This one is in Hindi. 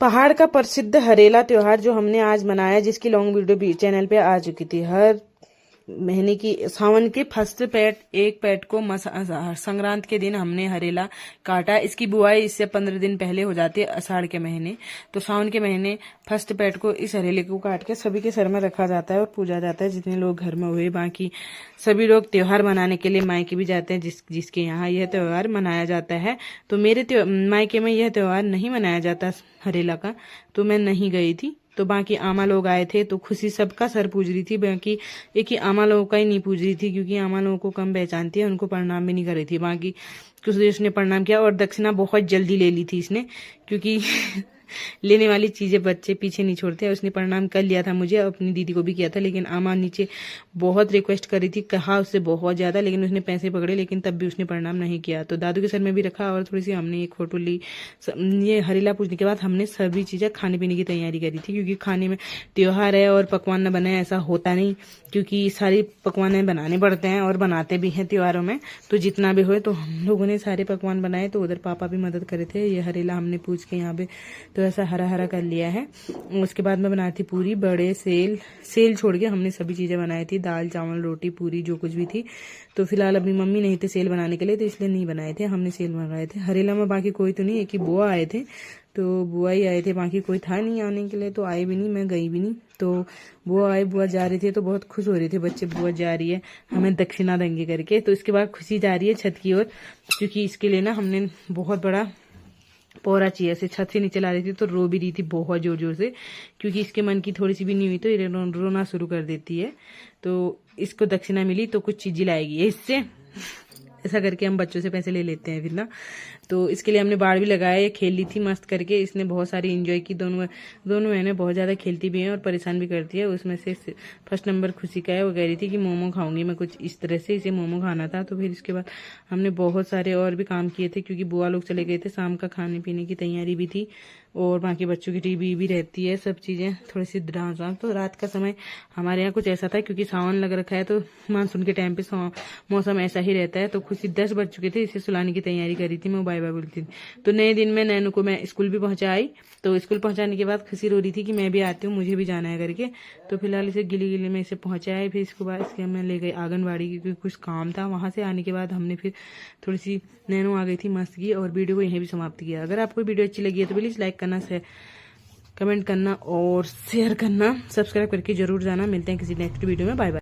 पहाड़ का प्रसिद्ध हरेला त्योहार जो हमने आज मनाया, जिसकी लॉन्ग वीडियो भी चैनल पे आ चुकी थी। हर महीने की सावन के फर्स्ट एक पैट को संक्रांत के दिन हमने हरेला काटा। इसकी बुआई इससे 15 दिन पहले हो जाती है, आषाढ़ के महीने। तो सावन के महीने फर्स्ट पैट को इस हरेले को काट के सभी के सर में रखा जाता है और पूजा जाता है। जितने लोग घर में हुए, बाकी सभी लोग त्योहार मनाने के लिए मायके भी जाते हैं, जिसके यहाँ यह त्योहार मनाया जाता है। तो मेरे मायके में यह त्योहार नहीं मनाया जाता हरेला का, तो मैं नहीं गई थी। तो बाकी आमा लोग आए थे, तो खुशी सबका सर पूज रही थी। बाकी एक ही आमा लोगों का ही नहीं पूज रही थी, क्योंकि आमा लोगों को कम पहचानती है, उनको प्रणाम भी नहीं कर रही थी। बाकी कुछ देर उसने प्रणाम किया और दक्षिणा बहुत जल्दी ले ली थी इसने, क्योंकि लेने वाली चीजें बच्चे पीछे नहीं छोड़ते। उसने प्रणाम कर लिया था, मुझे अपनी दीदी को भी किया था। लेकिन आमा नीचे बहुत रिक्वेस्ट करी थी, कहा उससे बहुत ज्यादा, लेकिन उसने पैसे पकड़े, लेकिन तब भी उसने प्रणाम नहीं किया। तो दादू के सर में भी रखा और थोड़ी सी हमने एक फोटो ली। ये हरेला पूजने के बाद हमने सभी चीजें खाने पीने की तैयारी करी थी, क्योंकि खाने में त्योहार है और पकवान न बने ऐसा होता नहीं, क्योंकि सारी पकवान बनाने पड़ते हैं और बनाते भी हैं त्योहारों में। तो जितना भी हो, तो हम लोगों ने सारे पकवान बनाए। तो उधर पापा भी मदद करे थे। ये हरेला हमने पूज के यहाँ पे तो ऐसा हरा हरा कर लिया है। उसके बाद मैं बनाई थी पूरी, बड़े सेल छोड़ के हमने सभी चीजें बनाई थी, दाल चावल रोटी पूरी जो कुछ भी थी। तो फिलहाल अपनी मम्मी नहीं थे सेल बनाने के लिए, तो इसलिए नहीं बनाए थे, हमने सेल मंगाए थे। हरेला में बाकी कोई तो नहीं, एक ही बुआ आए थे, तो बुआ ही आए थे, बाकी कोई था नहीं आने के लिए, तो आए भी नहीं, मैं गई भी नहीं। तो बुआ आए, बुआ जा रही थी, तो बहुत खुश हो रही थी बच्चे, बुआ जा रही है हमें दक्षिणा देंगे करके। तो इसके बाद खुशी जा रही है छत की ओर, क्योंकि इसके लिए ना हमने बहुत बड़ा पोरा चाहिए। से छत से नीचे ला रही थी, तो रो भी रही थी बहुत जोर जोर से, क्योंकि इसके मन की थोड़ी सी भी नहीं हुई तो ये रोना शुरू कर देती है। तो इसको दक्षिणा मिली तो कुछ चीजें लाएगी इससे, ऐसा करके हम बच्चों से पैसे ले लेते हैं फिर ना। तो इसके लिए हमने बाड़ भी लगाया, ये खेल ली थी मस्त करके, इसने बहुत सारी एंजॉय की। दोनों बहनें बहुत ज़्यादा खेलती भी हैं और परेशान भी करती है। उसमें से फर्स्ट नंबर खुशी का है, वो कह रही थी कि मोमो खाऊंगी मैं, कुछ इस तरह से इसे मोमो खाना था। तो फिर इसके बाद हमने बहुत सारे और भी काम किए थे, क्योंकि बुआ लोग चले गए थे, शाम का खाने पीने की तैयारी भी थी, और बाकी बच्चों की टीवी भी रहती है, सब चीज़ें थोड़ी सी डांस वांस। तो रात का समय हमारे यहाँ कुछ ऐसा था, क्योंकि सावन लग रखा है, तो मानसून के टाइम पे मौसम ऐसा ही रहता है। तो खुशी 10 बज चुके थे, इसे सुलाने की तैयारी करी थी, मैं बाय बाय बोलती थी। तो नए दिन में नैनू को मैं स्कूल भी पहुंचाई। तो स्कूल पहुंचाने के बाद खुशी रो रही थी कि मैं भी आती हूँ, मुझे भी जाना है करके। तो फिलहाल इसे गिली गिली में इसे पहुंचाया। फिर इसके बाद इसके मैं ले गई आंगनबाड़ी, क्योंकि कुछ काम था। वहां से आने के बाद हमने फिर थोड़ी सी नैनू आ गई थी मस्त की, और वीडियो को यहीं भी समाप्त किया। अगर आपको वीडियो अच्छी लगी है तो प्लीज लाइक करना, कमेंट करना और शेयर करना, सब्सक्राइब करके जरूर जाना। मिलते हैं किसी नेक्स्ट वीडियो में, बाय बाय।